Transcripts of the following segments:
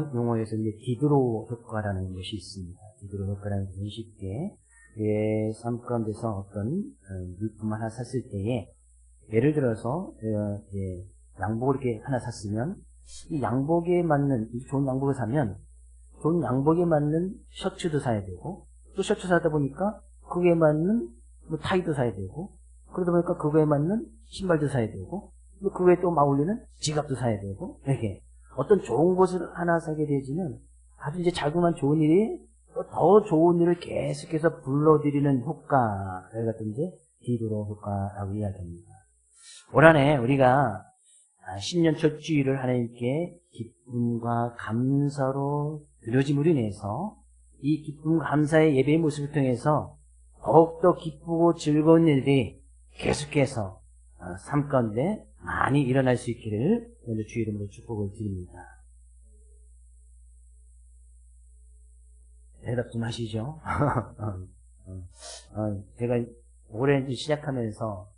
신학 용어에서 이제 디드로 효과라는 것이 있습니다. 디드로 효과라는 것은 쉽게 삶 가운데서 어떤 물품 하나 샀을 때에 예를 들어서 양복을 이렇게 하나 샀으면 이 양복에 맞는 좋은 양복을 사면 좋은 양복에 맞는 셔츠도 사야 되고 또 셔츠 사다 보니까 그거에 맞는 뭐 타이도 사야 되고 그러다 보니까 그거에 맞는 신발도 사야 되고 또 그거에 또 맞으려는 지갑도 사야 되고 이렇게 어떤 좋은 것을 하나 사게 되지는 아주 이제 자그마한 좋은 일이 또 더 좋은 일을 계속해서 불러들이는 효과를 갖다 이제 디도로 효과라고 이야기합니다. 올 한 해 우리가 신년 첫 주일을 하나님께 기쁨과 감사로 드려짐으로 인해서 이 기쁨 감사의 예배의 모습을 통해서 더욱더 기쁘고 즐거운 일들이 계속해서 삶 가운데 많이 일어날 수 있기를 먼저 주의 이름으로 축복을 드립니다. 대답 좀 하시죠. 제가 올해 시작하면서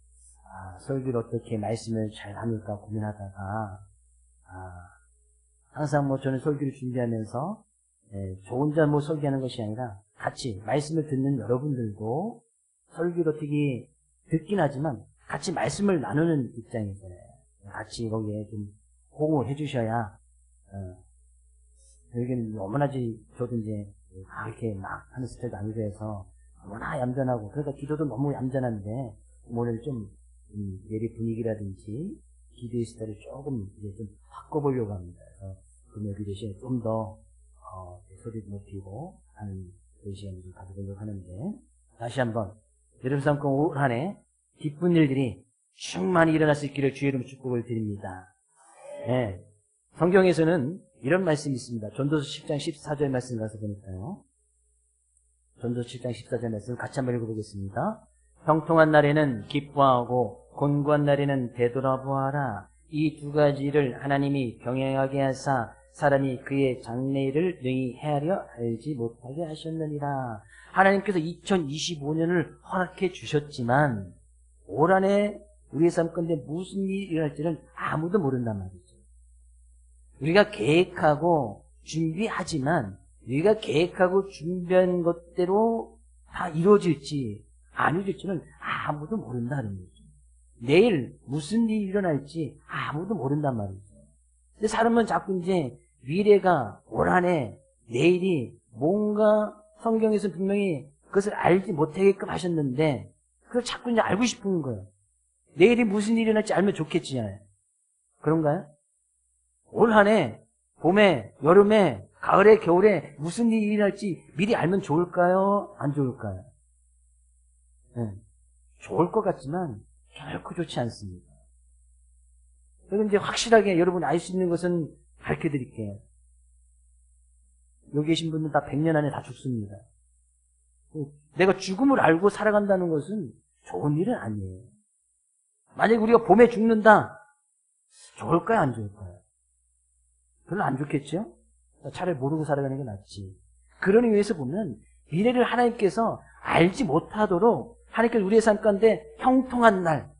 설교를 어떻게 말씀을 잘 나눌까 고민하다가 항상 뭐 저는 설교를 준비하면서 저 혼자 뭐 설교하는 것이 아니라 같이 말씀을 듣는 여러분들도 설교를 어떻게 듣긴 하지만 같이 말씀을 나누는 입장이잖아요. 같이 거기에 좀 호응을 해주셔야 여기는 너무나지 저도 이제 이렇게 막 하는 스타일도 아니고 해서 너무나 얌전하고 그러니까 기도도 너무 얌전한데 오늘 좀 예배 분위기라든지 기도의 스타일을 조금 이제 좀 바꿔보려고 합니다. 그래서 금요일 대신에 좀 더 소리를 높이고 하는 그런 시간을 좀 가져보려고 하는데 다시 한번 여러분 삶 가운데 올 한 해 기쁜 일들이 충만히 일어날 수 있기를 주의 이름으로 축복을 드립니다. 네. 성경에서는 이런 말씀이 있습니다. 전도서 10장 14절 말씀 가서 보니까요. 전도서 10장 14절 말씀 같이 한번 읽어보겠습니다. 형통한 날에는 기뻐하고 곤고한 날에는 되돌아보아라. 이 두 가지를 하나님이 병행하게 하사 사람이 그의 장래일을 능히 헤아려 알지 못하게 하셨느니라. 하나님께서 2025년을 허락해 주셨지만 올 한 해 우리의 삶 가운데 무슨 일이 일어날지는 아무도 모른단 말이죠. 우리가 계획하고 준비하지만 우리가 계획하고 준비한 것대로 다 이루어질지 안 이루어질지는 아무도 모른다는 거죠. 내일 무슨 일이 일어날지 아무도 모른단 말이죠. 근데 사람은 자꾸 이제 미래가 올 한 해 내일이 뭔가 성경에서 분명히 그것을 알지 못하게끔 하셨는데 그걸 자꾸 이제 알고 싶은 거예요. 내일이 무슨 일이 일어날지 알면 좋겠지요. 그런가요? 올 한 해 봄에 여름에 가을에 겨울에 무슨 일이 일어날지 미리 알면 좋을까요? 안 좋을까요? 네. 좋을 것 같지만 결코 좋지 않습니다. 그럼 이제 확실하게 여러분 알 수 있는 것은 밝혀드릴게요. 여기 계신 분들 다 100년 안에 다 죽습니다. 내가 죽음을 알고 살아간다는 것은 좋은 일은 아니에요. 만약에 우리가 봄에 죽는다, 좋을까요? 안 좋을까요? 별로 안 좋겠죠? 차라리 모르고 살아가는 게 낫지. 그런 의미에서 보면 미래를 하나님께서 알지 못하도록 하나님께서 우리의 삶 가운데 형통한 날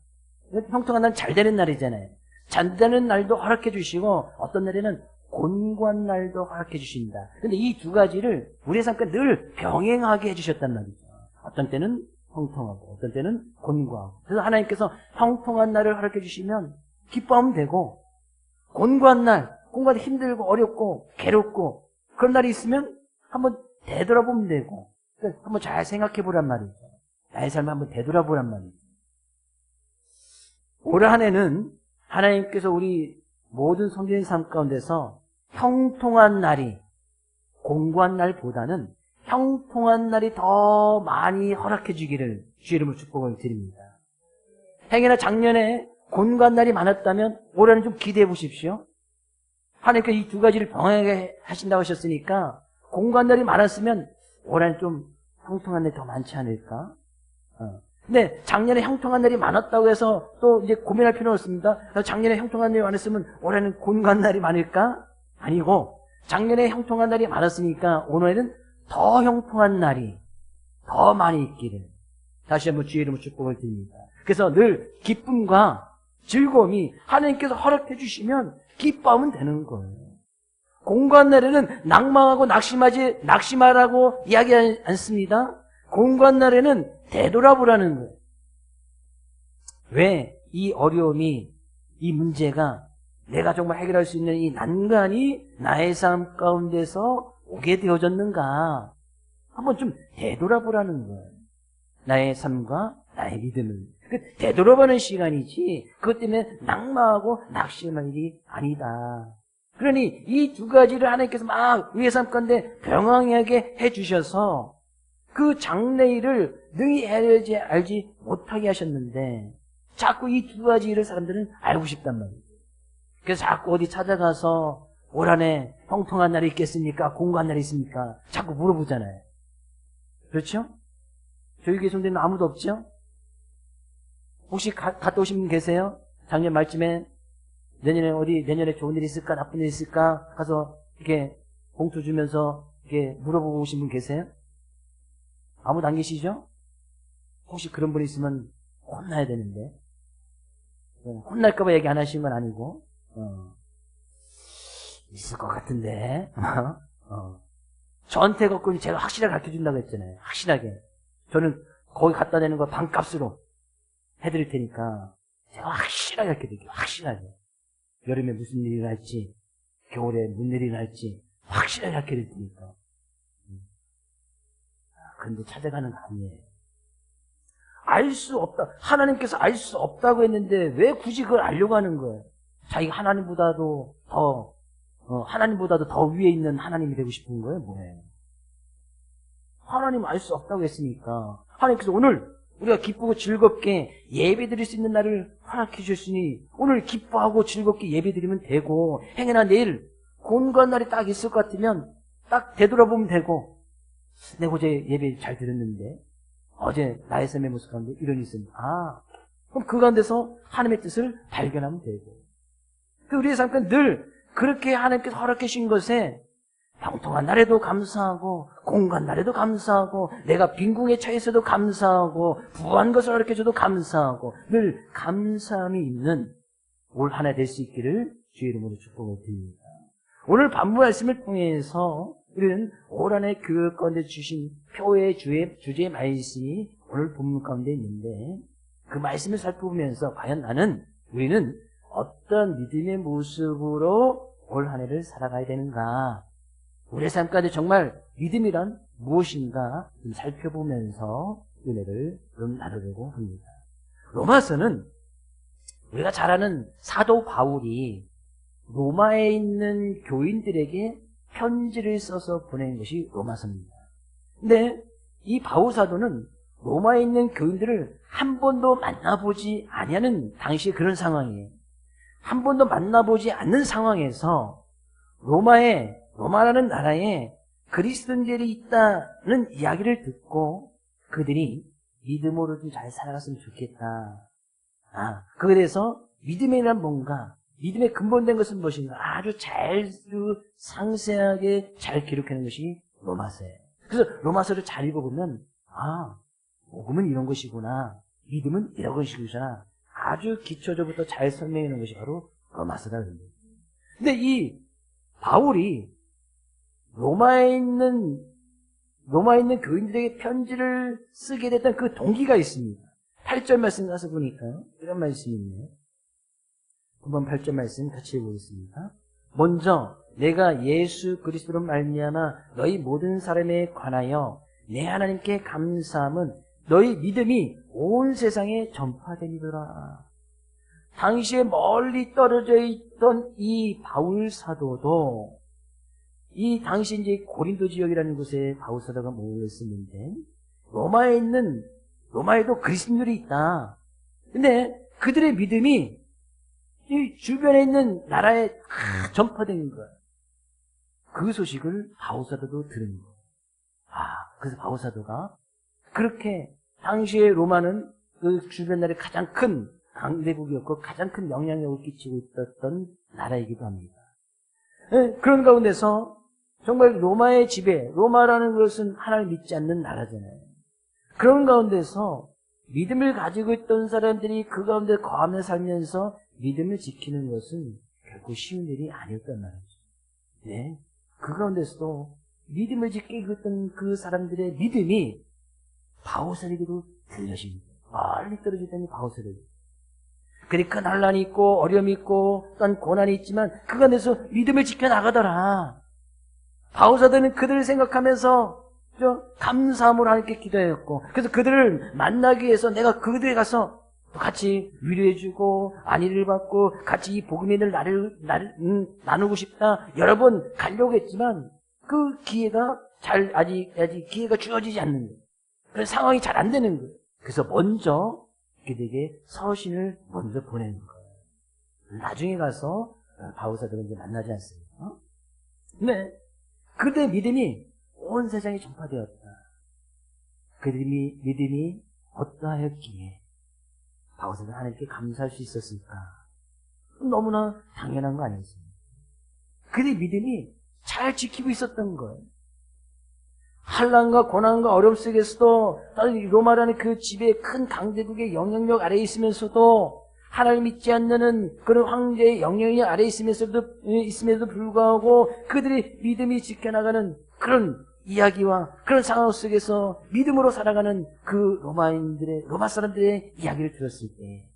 잘 되는 날이잖아요. 잘 되는 날도 허락해 주시고 어떤 날에는 곤고한 날도 허락해 주신다. 그런데 이 두 가지를 우리의 삶 가운데 늘 병행하게 해주셨단 말이죠. 어떤 때는 형통하고 어떤 때는 곤고하고. 그래서 하나님께서 형통한 날을 허락해 주시면 기뻐하면 되고 곤고한 날, 곤고하다 힘들고 어렵고 괴롭고 그런 날이 있으면 한번 되돌아보면 되고 한번 잘 생각해 보란 말이죠. 나의 삶을 한번 되돌아보란 말이죠. 올 한 해는 하나님께서 우리 모든 성도의 삶 가운데서 형통한 날이 곤고한 날보다는 형통한 날이 더 많이 허락해 주기를 주의 이름으로 축복을 드립니다. 행여나 작년에 곤고한 날이 많았다면 올해는 좀 기대해 보십시오. 하나님께서 이 두 가지를 병행하게 하신다고 하셨으니까 곤고한 날이 많았으면 올해는 좀 형통한 날이 더 많지 않을까? 근데 작년에 형통한 날이 많았다고 해서 또 이제 고민할 필요는 없습니다. 작년에 형통한 날이 많았으면 올해는 곤고한 날이 많을까? 아니고 작년에 형통한 날이 많았으니까 올해는 더 형통한 날이 더 많이 있기를 다시 한번 주의 이름으로 축복을 드립니다. 그래서 늘 기쁨과 즐거움이 하나님께서 허락해 주시면 기뻐하면 되는 거예요. 공고한 날에는 낭망하고 낙심하라고 이야기하지 않습니다. 공고한 날에는 되돌아보라는 거예요. 왜 이 어려움이, 이 문제가 내가 정말 해결할 수 있는 이 난관이 나의 삶 가운데서 오게 되어졌는가? 한번 좀 되돌아보라는 거예요. 나의 삶과 나의 믿음을. 되돌아보는 시간이지 그것 때문에 낭망하고 낙심할 일이 아니다. 그러니 이 두 가지를 하나님께서 막 우리의 삶 가운데 병행하게 해주셔서 그 장래일을 능히 알지 못하게 하셨는데 자꾸 이 두 가지 일을 사람들은 알고 싶단 말이에요. 그래서 자꾸 어디 찾아가서 올 한해 형통한 날이 있겠습니까? 공고한 날이 있습니까? 자꾸 물어보잖아요. 그렇죠? 저희 교회 성도는 아무도 없죠? 혹시 갔다 오신 분 계세요? 작년 말쯤에 내년에 좋은 일 있을까? 나쁜 일 있을까? 가서 이렇게 봉투 주면서 이렇게 물어보고 오신 분 계세요? 아무도 안 계시죠? 혹시 그런 분 있으면 혼나야 되는데. 혼날까봐 얘기 안 하신 건 아니고, 있을 것 같은데, 저한테 갖고 제가 확실하게 가르쳐 준다고 했잖아요. 확실하게. 저는 거기 갖다 대는 거 반값으로 해드릴 테니까, 제가 확실하게 가르쳐 드릴게요. 확실하게. 여름에 무슨 일이 날지, 겨울에 무슨 일이 날지, 확실하게 가르쳐 드릴 테니까. 그런데 찾아가는 거 아니에요. 알 수 없다. 하나님께서 알 수 없다고 했는데 왜 굳이 그걸 알려고 하는 거예요? 자기가 하나님보다도 더 위에 있는 하나님이 되고 싶은 거예요? 뭐예요? 하나님 알 수 없다고 했으니까 하나님께서 오늘 우리가 기쁘고 즐겁게 예배 드릴 수 있는 날을 허락해 주셨으니 오늘 기뻐하고 즐겁게 예배 드리면 되고 행여나 내일 공고한 날이 딱 있을 것 같으면 딱 되돌아보면 되고 내가 어제 예배 잘 드렸는데 어제 나의 삶의 모습 가운데 이런 일이 있습니다. 그럼 그 가운데서 하나님의 뜻을 발견하면 되고 우리의 삶은 늘 그렇게 하나님께서 허락해 주신 것에 형통한 날에도 감사하고 공고한 날에도 감사하고 내가 빈궁에 처해서도 감사하고 부한 것을 허락해 줘도 감사하고 늘 감사함이 있는 올 한 해 될 수 있기를 주의 이름으로 축복을 드립니다. 오늘 반부 말씀을 통해서 우리는 올 한 해 교회 가운데 주신 표의 주제의 말씀이 오늘 본문 가운데 있는데 그 말씀을 살펴보면서 과연 우리는 어떤 믿음의 모습으로 올 한 해를 살아가야 되는가? 우리의 삶 가운데 정말 믿음이란 무엇인가 좀 살펴보면서 은혜를 좀 나누려고 합니다. 로마서는 우리가 잘 아는 사도 바울이 로마에 있는 교인들에게 편지를 써서 보낸 것이 로마서입니다. 근데 이 바울 사도는 로마에 있는 교인들을 한 번도 만나보지 아니하는 당시에 그런 상황이에요. 한 번도 만나보지 않는 상황에서 로마라는 나라에 그리스도인들이 있다는 이야기를 듣고 그들이 믿음으로 좀 잘 살아갔으면 좋겠다. 그에 대해서 믿음이란 뭔가, 믿음의 근본된 것은 무엇인가 아주 상세하게 잘 기록하는 것이 로마서예요. 그래서 로마서를 잘 읽어보면 복음은 이런 것이구나, 믿음은 이런 것이구나 아주 기초적부터 잘 설명해 놓은 것이 바로 로마서다. 근데 이 바울이 로마에 있는 교인들에게 편지를 쓰게 됐던 그 동기가 있습니다. 8절 말씀 가서 보니까요, 이런 말씀이 있네요. 한번 8절 말씀 같이 읽어보겠습니다. 먼저 내가 예수 그리스도로 말미암아 너희 모든 사람에 관하여 내 하나님께 감사함은 너희 믿음이 온 세상에 전파되니더라. 당시에 멀리 떨어져 있던 이 바울 사도도 이 당시 이제 고린도 지역이라는 곳에 바울 사도가 모여 있었는데 로마에도 그리스도인들이 있다. 근데 그들의 믿음이 이 주변에 있는 나라에 다 전파된 거야. 그 소식을 바울 사도도 들은 거야. 그래서 바울 사도가 그렇게 당시에 로마는 그 주변 나라의 가장 큰 강대국이었고 가장 큰 영향력을 끼치고 있었던 나라이기도 합니다. 그런 가운데서 정말 로마의 지배, 로마라는 것은 하나님 믿지 않는 나라잖아요. 그런 가운데서 믿음을 가지고 있던 사람들이 그 가운데 거하며 살면서 믿음을 지키는 것은 결코 쉬운 일이 아니었단 말이죠. 네. 그 가운데서도 믿음을 지키고 있던 그 사람들의 믿음이 바오사에게도 들려집니다. 멀리 떨어지더니 바오사에게. 그러니까 난란이 있고 어려움이 있고 또한 고난이 있지만 그 가운데서 믿음을 지켜나가더라. 바오사들은 그들을 생각하면서 감사함으로 하나님께 기도했고, 그래서 그들을 만나기 위해서 내가 그들에 가서 같이 위로해주고 안위를 받고 같이 이 복음의 일을 나누고 싶다 여러 번 가려고 했지만 그 기회가 아직 기회가 주어지지 않는 거예요. 그래서 상황이 잘 안 되는 거예요. 그래서 먼저 그들에게 서신을 먼저 보내는 거예요. 나중에 가서 바오사들은 이제 만나지 않습니다. 네. 그들의 믿음이 온 세상에 전파되었다. 그들의 믿음이 어떠하였기에 바오사는 하나님께 감사할 수 있었을까? 너무나 당연한 거 아니었습니까? 그들의 믿음이 잘 지키고 있었던 거예요. 환난과 고난과 어려움 속에서도 로마라는 그 지배의 큰 강대국의 영향력 아래에 있으면서도 하나님 믿지 않는 그런 황제의 영향력 아래에 있음에도 불구하고 그들의 믿음이 지켜나가는 그런 이야기와 그런 상황 속에서 믿음으로 살아가는 그 로마 사람들의 이야기를 들었을 때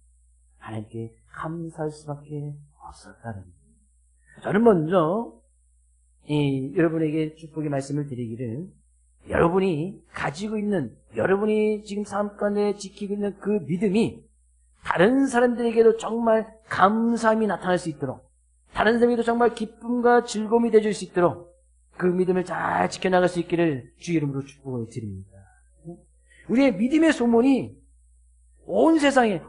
하나님께 감사할 수밖에 없었다는 거예요. 저는 먼저 여러분에게 축복의 말씀을 드리기를, 여러분이 가지고 있는, 여러분이 지금 삶 가운데 지키고 있는 그 믿음이 다른 사람들에게도 정말 감사함이 나타날 수 있도록, 다른 사람에게도 정말 기쁨과 즐거움이 되어줄 수 있도록 그 믿음을 잘 지켜나갈 수 있기를 주 이름으로 축복을 드립니다. 우리의 믿음의 소문이 온 세상에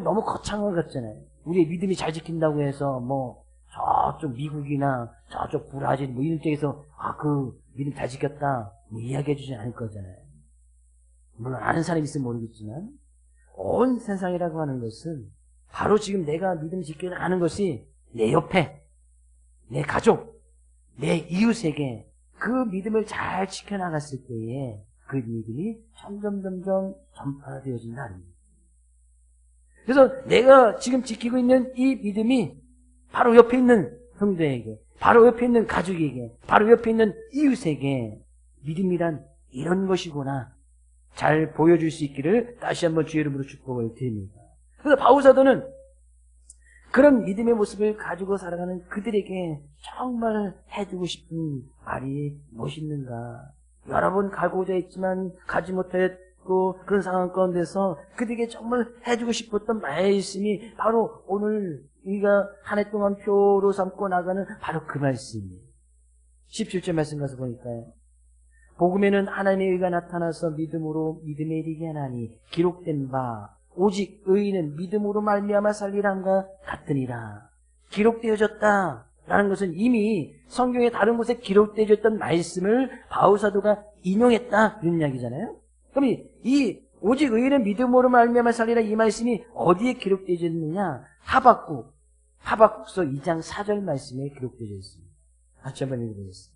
너무 거창한 것 같잖아요. 우리의 믿음이 잘 지킨다고 해서 저쪽 미국이나 저쪽 브라질 이런 쪽에서 그 믿음 잘 지켰다 이야기해 주지 않을 거잖아요. 물론 아는 사람이 있으면 모르겠지만 온 세상이라고 하는 것은 바로 지금 내가 믿음 지켜나가는 것이 내 옆에, 내 가족, 내 이웃에게 그 믿음을 잘 지켜나갔을 때에 그 믿음이 점점 전파되어진다는 거예요. 그래서 내가 지금 지키고 있는 이 믿음이 바로 옆에 있는 형제에게, 바로 옆에 있는 가족에게, 바로 옆에 있는 이웃에게 믿음이란 이런 것이구나 잘 보여줄 수 있기를 다시 한번 주의 이름으로 축복을 드립니다. 그래서 바울사도는 그런 믿음의 모습을 가지고 살아가는 그들에게 정말 해주고 싶은 말이 무엇있는가. 여러 번 가고자 했지만 가지 못했고 그런 상황 가운데서 그들에게 정말 해주고 싶었던 말씀이 바로 오늘 우리가 한 해 동안 표로 삼고 나가는 바로 그 말씀이에요. 17절 말씀 가서 보니까요. 복음에는 하나님의 의가 나타나서 믿음으로 믿음에 이르게 하나니 기록된 바 오직 의인은 믿음으로 말미암아 살리람과 같으니라. 기록되어졌다라는 것은 이미 성경의 다른 곳에 기록되어졌던 말씀을 바울사도가 인용했다 이런 이야기잖아요. 그럼 이 오직 의인은 믿음으로 말미암아 살리라 이 말씀이 어디에 기록되어졌느냐? 하박국서 2장 4절 말씀에 기록되어 있습니다. 같이 한번 읽어보겠습니다.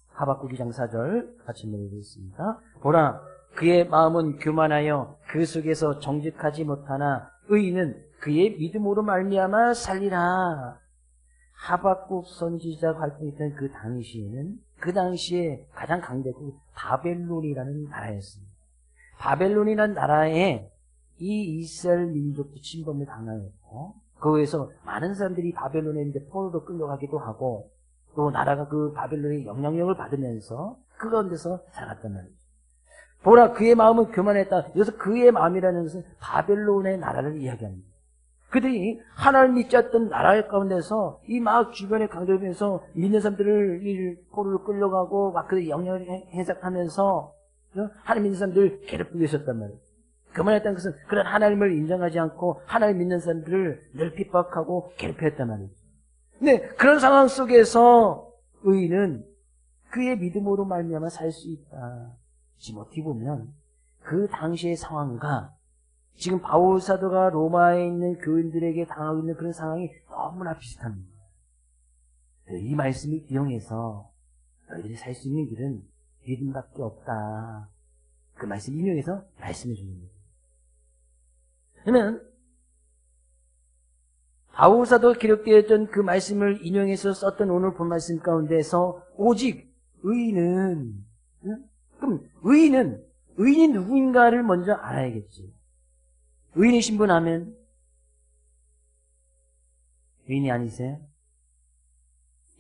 하박국 2장 4절 같이 한번 읽어보겠습니다. 보라, 그의 마음은 교만하여 그 속에서 정직하지 못하나 의인은 그의 믿음으로 말미암아 살리라. 하박국 선지자가 활동했던 그 당시에 가장 강대국 바벨론이라는 나라였습니다. 바벨론이라는 나라에 이 이스라엘 민족도 침범을 당하였고 거기에서 많은 사람들이 바벨론에 이제 포로로 끌려가기도 하고 또 나라가 그 바벨론의 영향력을 받으면서 그 가운데서 살았단 말이죠. 보라, 그의 마음은 교만했다. 여기서 그의 마음이라는 것은 바벨론의 나라를 이야기합니다. 그들이 하나님을 믿지 않던 나라 가운데서 이 막 주변의 강대국에서 믿는 사람들을 포로로 끌려가고 막 그들의 영향을 해석하면서 하나님 믿는 사람들을 괴롭히고 있었단 말이에요. 교만했다는 것은 그런 하나님을 인정하지 않고 하나님 믿는 사람들을 늘 핍박하고 괴롭혔단 말이에요. 근데 그런 상황 속에서 의인은 그의 믿음으로 말미암아 살 수 있다. 지금 어떻게 보면 그 당시의 상황과 지금 바울 사도가 로마에 있는 교인들에게 당하고 있는 그런 상황이 너무나 비슷합니다. 이 말씀을 이용해서 너희들이 살 수 있는 길은 믿음밖에 없다. 그 말씀 인용해서 말씀해 주는 거예요. 그러면 바울사도 기록되었던 그 말씀을 인용해서 썼던 오늘 본 말씀 가운데서 오직 의인은, 그럼 의인이 누구인가를 먼저 알아야겠지. 의인이신 분 하면 의인이 아니세요?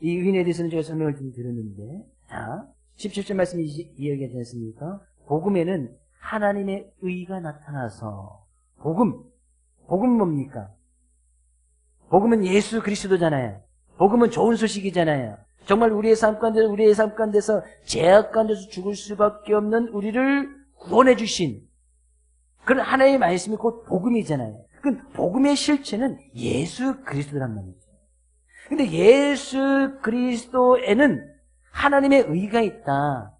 이 의인에 대해서는 제가 설명을 좀 드렸는데, 자, 17절 말씀이 이야기하지 않습니까? 복음에는 하나님의 의가 나타나서, 복음은 뭡니까? 복음은 예수 그리스도잖아요. 복음은 좋은 소식이잖아요. 정말 우리의 삶 가운데서 죄악 가운데서 죽을 수밖에 없는 우리를 구원해 주신 그런 하나님의 말씀이 곧 복음이잖아요. 그 복음의 실체는 예수 그리스도란 말이죠. 근데 예수 그리스도에는 하나님의 의가 있다.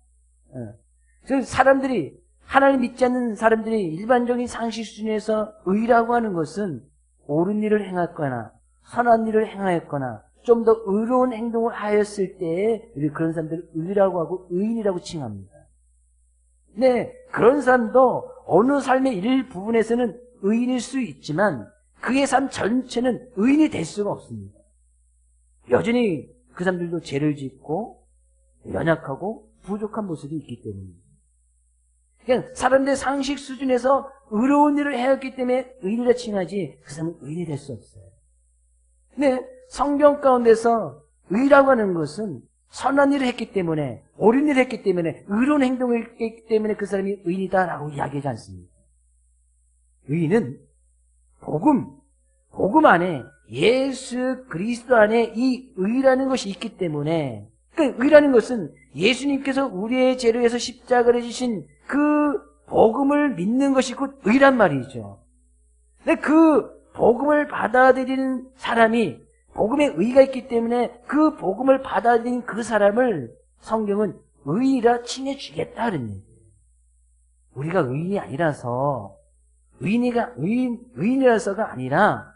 그래서 사람들이, 하나님 믿지 않는 사람들이 일반적인 상식 수준에서 의라고 하는 것은 옳은 일을 행했거나 선한 일을 행하였거나 좀 더 의로운 행동을 하였을 때에 그런 사람들을 의라고 하고 의인이라고 칭합니다. 네, 그런 사람도 어느 삶의 일부분에서는 의인일 수 있지만 그의 삶 전체는 의인이 될 수가 없습니다. 여전히 그 사람들도 죄를 짓고 연약하고 부족한 모습이 있기 때문입니다. 그냥 사람들의 상식 수준에서 의로운 일을 해왔기 때문에 의인이라 칭하지 그 사람은 의인이 될 수 없어요. 근데 성경 가운데서 의라고 하는 것은 선한 일을 했기 때문에, 옳은 일을 했기 때문에, 의로운 행동을 했기 때문에 그 사람이 의인이다라고 이야기하지 않습니다. 의인은 복음 안에 예수 그리스도 안에 이 의라는 것이 있기 때문에, 그 의라는 것은 예수님께서 우리의 죄를 위해서 십자가를 지신 그 복음을 믿는 것이 곧 의란 말이죠. 근데 그 복음을 받아들이는 사람이 복음의 의가 있기 때문에 그 복음을 받아들인 그 사람을 성경은 의인이라 칭해주겠다는 얘기예요. 우리가 의인이 아니라서, 의인이라서가 아니라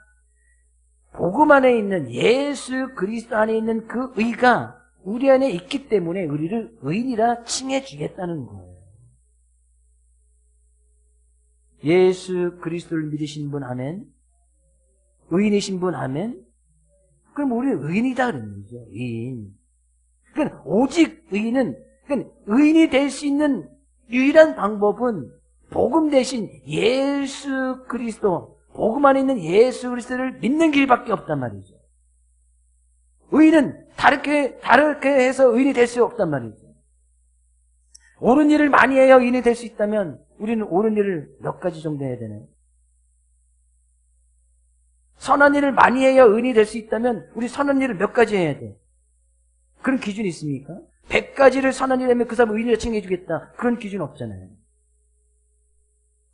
복음 안에 있는 예수 그리스도 안에 있는 그 의가 우리 안에 있기 때문에 우리를 의인이라 칭해주겠다는 거예요. 예수 그리스도를 믿으신 분 아멘? 의인이신 분 아멘? 그럼 우리는 의인이다 그러는 거죠. 의인. 그러니까 오직 의인은, 그러니까 의인이 될 수 있는 유일한 방법은 복음 대신 예수 그리스도, 복음 안에 있는 예수 그리스도를 믿는 길밖에 없단 말이죠. 의인은 다르게 해서 의인이 될 수 없단 말이죠. 옳은 일을 많이 해야 의인이 될 수 있다면 우리는 옳은 일을 몇 가지 정도 해야 되나요? 선한 일을 많이 해야 의인이 될 수 있다면 우리 선한 일을 몇 가지 해야 돼? 그런 기준이 있습니까? 100가지를 선한 일 하면 그 사람을 의인이라 칭해주겠다. 그런 기준 없잖아요.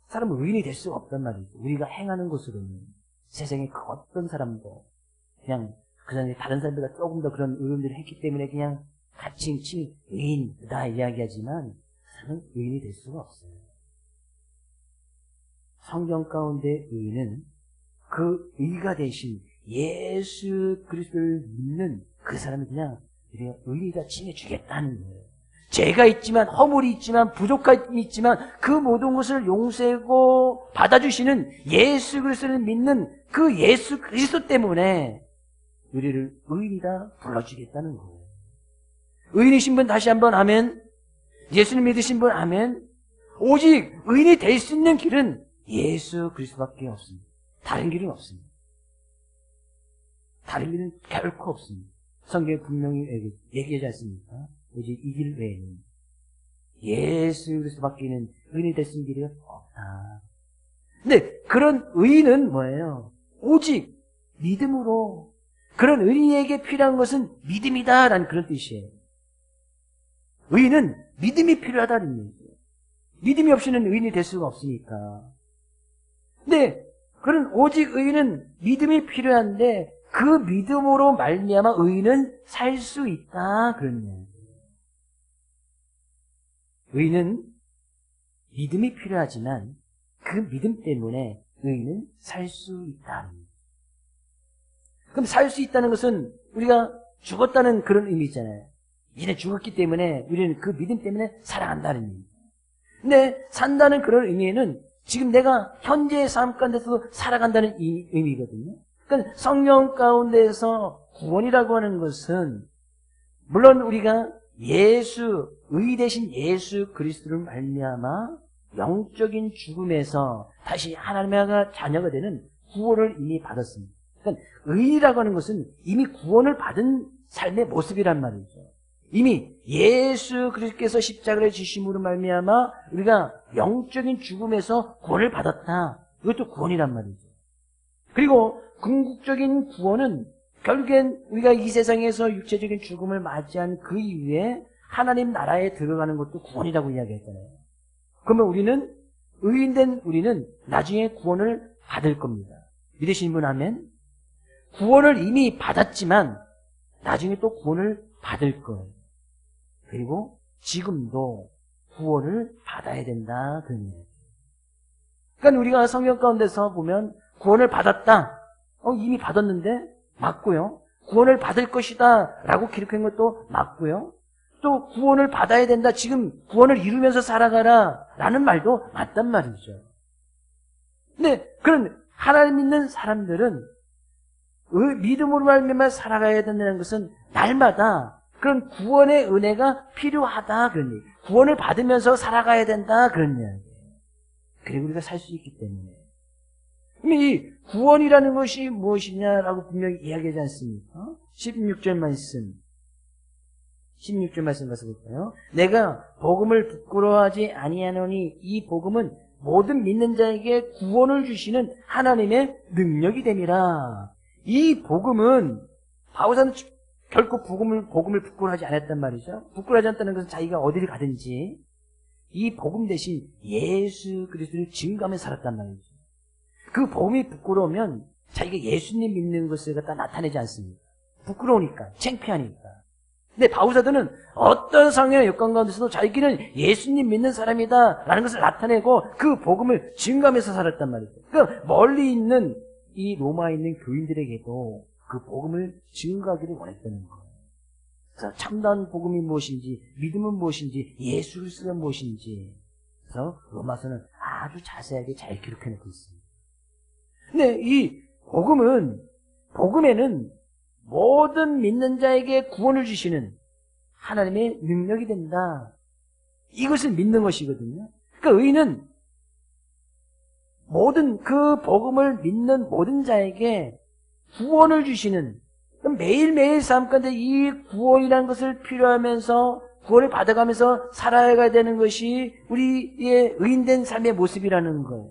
사람은 의인이 될 수가 없단 말이죠. 우리가 행하는 것으로는 세상에 그 어떤 사람도 그냥 그 사람이 다른 사람보다 조금 더 그런 의로운 일을 했기 때문에 그냥 같이 의인이다 이야기하지만 사람은 의인이 될 수가 없어요. 성경 가운데 의인은 그 의가 대신 예수 그리스도를 믿는 그 사람이 그냥 우리가 의인이다 칭해주겠다는 거예요. 죄가 있지만, 허물이 있지만, 부족함이 있지만 그 모든 것을 용서하고 받아주시는 예수 그리스도를 믿는 그 예수 그리스도 때문에 우리를 의인이다 불러주겠다는 거예요. 의인이신 분 다시 한번 아멘. 예수님 믿으신 분 아멘. 오직 의인이 될 수 있는 길은 예수 그리스도밖에 없습니다. 다른 길은 없습니다. 다른 길은 결코 없습니다. 성경에 분명히 얘기하지 않습니까? 오직 이 길 외에는 예수 그리스도밖에는 의인이 될 수 있는 길이 없다. 근데 그런 의인은 뭐예요? 오직 믿음으로. 그런 의인에게 필요한 것은 믿음이다라는 그런 뜻이에요. 의인은 믿음이 필요하다는 얘기죠. 믿음이 없이는 의인이 될 수가 없으니까. 근데 그런 오직 의인은 믿음이 필요한데 그 믿음으로 말미암아 의인은 살 수 있다 그런 얘기예요. 의인은 믿음이 필요하지만 그 믿음 때문에 의인은 살 수 있다. 그럼 살 수 있다는 것은 우리가 죽었다는 그런 의미잖아요. 이제 죽었기 때문에 우리는 그 믿음 때문에 살아간다는 의미. 근데 산다는 그런 의미에는 지금 내가 현재의 삶 가운데서 살아간다는 의미거든요. 그러니까 성령 가운데서 구원이라고 하는 것은 물론 우리가 의 대신 예수 그리스도를 말미암아 영적인 죽음에서 다시 하나님의 자녀가 되는 구원을 이미 받았습니다. 그러니까 의라고 하는 것은 이미 구원을 받은 삶의 모습이란 말이죠. 이미 예수 그리스도께서 십자가를 지심으로 말미암아 우리가 영적인 죽음에서 구원을 받았다. 이것도 구원이란 말이죠. 그리고 궁극적인 구원은 결국엔 우리가 이 세상에서 육체적인 죽음을 맞이한 그 이후에 하나님 나라에 들어가는 것도 구원이라고 이야기했잖아요. 그러면 의인된 우리는 나중에 구원을 받을 겁니다. 믿으시는 분 하면 구원을 이미 받았지만 나중에 또 구원을 받을 거예요. 그리고 지금도 구원을 받아야 된다. 그런 얘기예요. 그러니까 우리가 성경 가운데서 보면 구원을 받았다. 이미 받았는데 맞고요. 구원을 받을 것이다 라고 기록한 것도 맞고요. 또 구원을 받아야 된다. 지금 구원을 이루면서 살아가라 라는 말도 맞단 말이죠. 근데 그런 하나님 믿는 사람들은 믿음으로 말미암아 살아가야 된다는 것은 날마다 그런 구원의 은혜가 필요하다. 그런 얘기. 구원을 받으면서 살아가야 된다. 그런 이야기예요. 그리고 우리가 살 수 있기 때문에. 이 구원이라는 것이 무엇이냐라고 분명히 이야기하지 않습니까? 16절 말씀 가서 볼까요? 내가 복음을 부끄러워하지 아니하노니 이 복음은 모든 믿는 자에게 구원을 주시는 하나님의 능력이 됨이라. 이 복음은 바울은 결코 복음을 부끄러워하지 않았단 말이죠. 부끄러워하지 않다는 것은 자기가 어디를 가든지 이 복음 대신 예수 그리스도를 증거하며 살았단 말이죠. 그 복음이 부끄러우면 자기가 예수님 믿는 것을 갖다 나타내지 않습니다. 부끄러우니까, 창피하니까. 근데 바울사도는 어떤 상황의 여건 가운데서도 자기는 예수님 믿는 사람이다 라는 것을 나타내고 그 복음을 증거하면서 살았단 말이죠. 그러니까 멀리 있는 이 로마에 있는 교인들에게도 그 복음을 증거하기를 원했다는 거예요. 그래서 참다운 복음이 무엇인지, 믿음은 무엇인지, 예수 그리스도가 무엇인지, 그래서 로마서는 아주 자세하게 잘 기록해놓고 있습니다. 근데 이 복음에는 모든 믿는 자에게 구원을 주시는 하나님의 능력이 된다. 이것을 믿는 것이거든요. 그러니까 의인은 모든 그 복음을 믿는 모든 자에게 구원을 주시는, 매일매일 삶 가운데 이 구원이라는 것을 필요하면서 구원을 받아가면서 살아가야 되는 것이 우리의 의인된 삶의 모습이라는 거예요.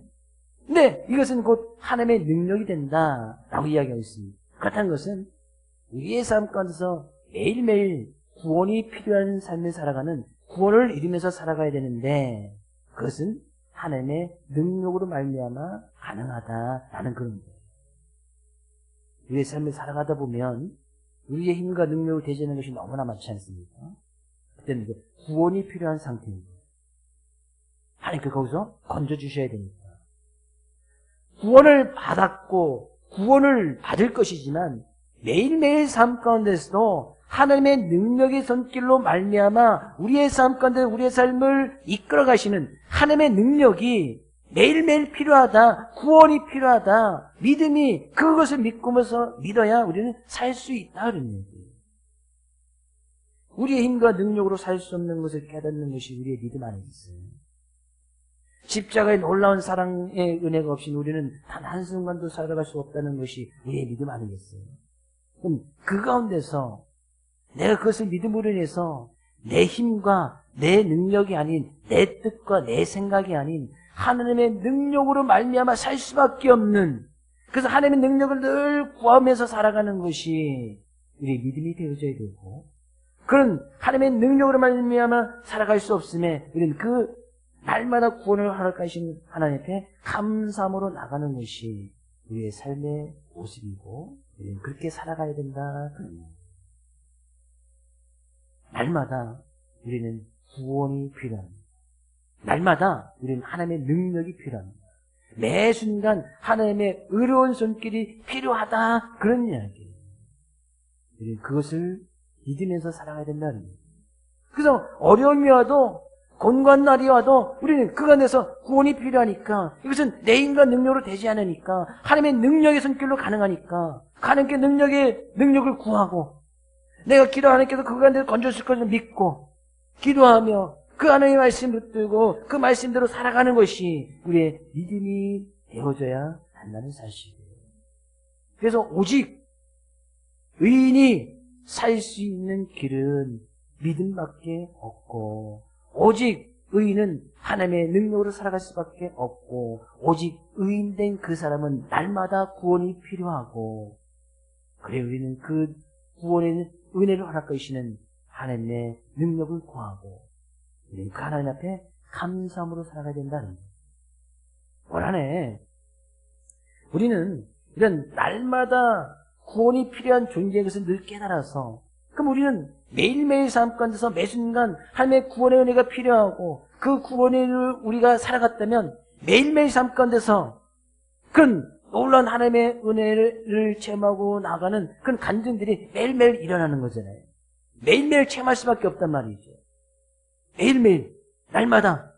근데 이것은 곧 하나님의 능력이 된다라고 이야기하고 있습니다. 그렇다는 것은 우리의 삶 가운데서 매일매일 구원이 필요한 삶을 살아가는, 구원을 이루면서 살아가야 되는데 그것은 하나님의 능력으로 말미암아 가능하다라는 그런 거예요. 우리의 삶을 살아가다 보면 우리의 힘과 능력을 대지하는 것이 너무나 많지 않습니까? 그때는 이제 구원이 필요한 상태입니다. 하나님께 거기서 건져주셔야 됩니다. 구원을 받았고 구원을 받을 것이지만 매일매일 삶 가운데서도 하나님의 능력의 손길로 말미암아 우리의 삶 가운데 우리의 삶을 이끌어 가시는 하나님의 능력이 매일매일 필요하다. 구원이 필요하다. 믿음이 그것을 믿어야 우리는 살 수 있다. 그런 얘기예요. 우리의 힘과 능력으로 살 수 없는 것을 깨닫는 것이 우리의 믿음 아니겠어요? 십자가의 놀라운 사랑의 은혜가 없이 우리는 단 한순간도 살아갈 수 없다는 것이 우리의 믿음 아니겠어요? 그럼 그 가운데서 내가 그것을 믿음으로 인해서 내 힘과 내 능력이 아닌 내 뜻과 내 생각이 아닌 하나님의 능력으로 말미암아 살 수밖에 없는, 그래서 하나님의 능력을 늘 구하면서 살아가는 것이 우리의 믿음이 되어져야 되고, 그런 하나님의 능력으로 말미암아 살아갈 수 없음에 우리는 그 날마다 구원을 허락하신 하나님 앞에 감사함으로 나가는 것이 우리의 삶의 모습이고 우리는 그렇게 살아가야 된다. 날마다 우리는 구원이 필요합니다. 날마다 우리는 하나님의 능력이 필요합니다. 매 순간 하나님의 의로운 손길이 필요하다. 그런 이야기예요. 우리는 그것을 믿으면서 살아가야 된다는 거예요. 그래서 어려움이 와도 곤고한 날이 와도 우리는 그 안에서 구원이 필요하니까, 이것은 내 인간 능력으로 되지 않으니까, 하나님의 능력의 손길로 가능하니까, 하나님께 능력을 구하고, 내가 기도 하나님께서 그 가운데 건져줄 것을 믿고 기도하며 그 하나님의 말씀을 붙들고 그 말씀대로 살아가는 것이 우리의 믿음이 되어져야 한다는 사실이에요. 그래서 오직 의인이 살 수 있는 길은 믿음밖에 없고, 오직 의인은 하나님의 능력으로 살아갈 수밖에 없고, 오직 의인된 그 사람은 날마다 구원이 필요하고, 그래 우리는 그 구원의 은혜를 허락하시는 하나님의 능력을 구하고 우리는 그 하나님 앞에 감사함으로 살아가야 된다는 거예요. 원하네. 우리는 이런 날마다 구원이 필요한 존재인 것을 늘 깨달아서, 그럼 우리는 매일매일 삶 가운데서 매 순간 하나님의 구원의 은혜가 필요하고 그 구원의 은혜를 우리가 살아갔다면 매일매일 삶 가운데서 그런 놀라운 하나님의 은혜를 체험하고 나가는 그런 간증들이 매일매일 일어나는 거잖아요. 매일매일 체험할 수밖에 없단 말이죠. 매일매일, 날마다.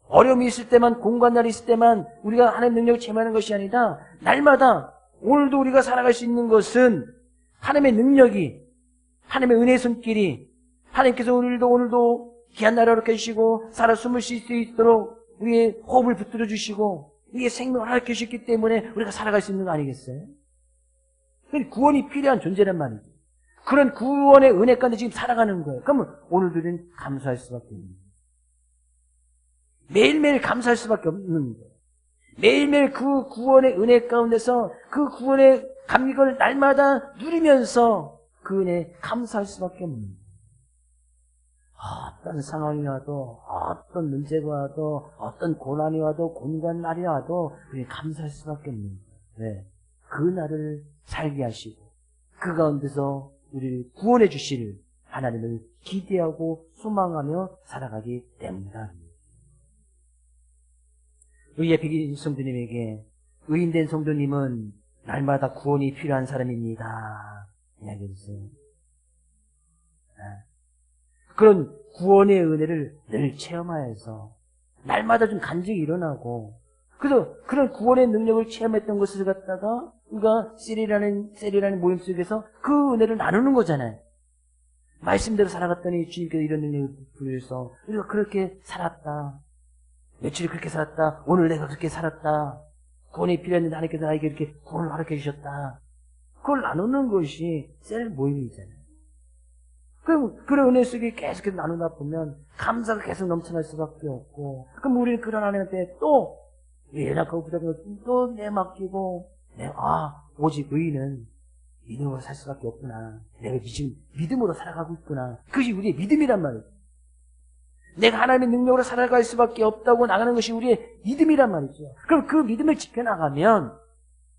어려움이 있을 때만, 공고한 날이 있을 때만 우리가 하나님의 능력을 체험하는 것이 아니라 날마다 오늘도 우리가 살아갈 수 있는 것은 하나님의 능력이, 하나님의 은혜의 손길이, 하나님께서 오늘도 귀한 나라로 계시고 살아 숨을 쉴 수 있도록 우리의 호흡을 붙들어 주시고 우리의 생명을 허락해 주셨기 때문에 우리가 살아갈 수 있는 거 아니겠어요? 구원이 필요한 존재란 말이죠. 그런 구원의 은혜 가운데 지금 살아가는 거예요. 그러면 오늘도 우리는 감사할 수밖에 없는 거예요. 매일매일 감사할 수밖에 없는 거예요. 매일매일 그 구원의 은혜 가운데서 그 구원의 감격을 날마다 누리면서 그 은혜에 감사할 수밖에 없는 거예요. 어떤 상황이 와도, 어떤 문제가 와도, 어떤 고난이 와도, 곤고한 날이 와도 우리 감사할 수밖에 없는 거예요. 네. 그 날을 살게 하시고 그 가운데서 우리를 구원해 주실 하나님을 기대하고 소망하며 살아가기 때문이다. 우리 예비기 성도님에게 의인된 성도님은 날마다 구원이 필요한 사람입니다. 이야기해주세요. 그런 구원의 은혜를 늘 체험하여서 날마다 좀 간증이 일어나고, 그래서 그런 구원의 능력을 체험했던 것을 갖다가 우리가 셀이라는 모임 속에서 그 은혜를 나누는 거잖아요. 말씀대로 살아갔더니 주님께서 이런 능력을 부여서 우리가 그렇게 살았다. 며칠 그렇게 살았다. 오늘 내가 그렇게 살았다. 구원이 필요했는데 하나님께서 나에게 이렇게 구원을 허락해 주셨다. 그걸 나누는 것이 셀 모임이잖아요. 그런 은혜 속에 계속해서 나누다 보면 감사가 계속 넘쳐날 수밖에 없고, 그럼 우리는 그런 하나님한테 또 연약하고 부족하고 또 내맡기고, 오직 의인은 믿음으로 살 수밖에 없구나. 내가 지금 믿음으로 살아가고 있구나. 그것이 우리의 믿음이란 말이에요. 내가 하나님의 능력으로 살아갈 수밖에 없다고 나가는 것이 우리의 믿음이란 말이죠. 그럼 그 믿음을 지켜나가면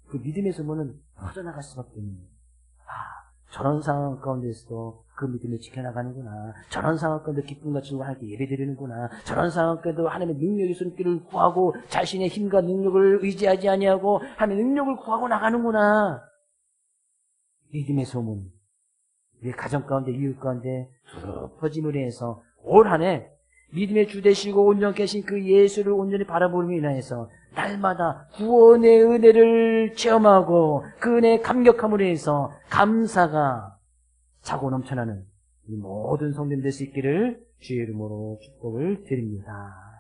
그 믿음의 소문은 퍼져나갈 수밖에 없는 거예요. 저런 상황 가운데서도 그 믿음을 지켜나가는구나. 저런 상황 가운데 기쁨과 즐거움과 하나님께 예배드리는구나. 저런 상황 가운데도 하나님의 능력의 손길을 구하고 자신의 힘과 능력을 의지하지 아니하고 하나님의 능력을 구하고 나가는구나. 믿음의 소문, 우리 가정 가운데 이웃 가운데 두루 퍼짐으로 해서 올 한 해 믿음의 주 되시고 온전히 계신 그 예수를 온전히 바라보므로 인하여서 날마다 구원의 은혜를 체험하고 그 은혜에 감격함으로 해서 감사가 차고 넘쳐나는 이 모든 성도님 될 수 있기를 주의 이름으로 축복을 드립니다.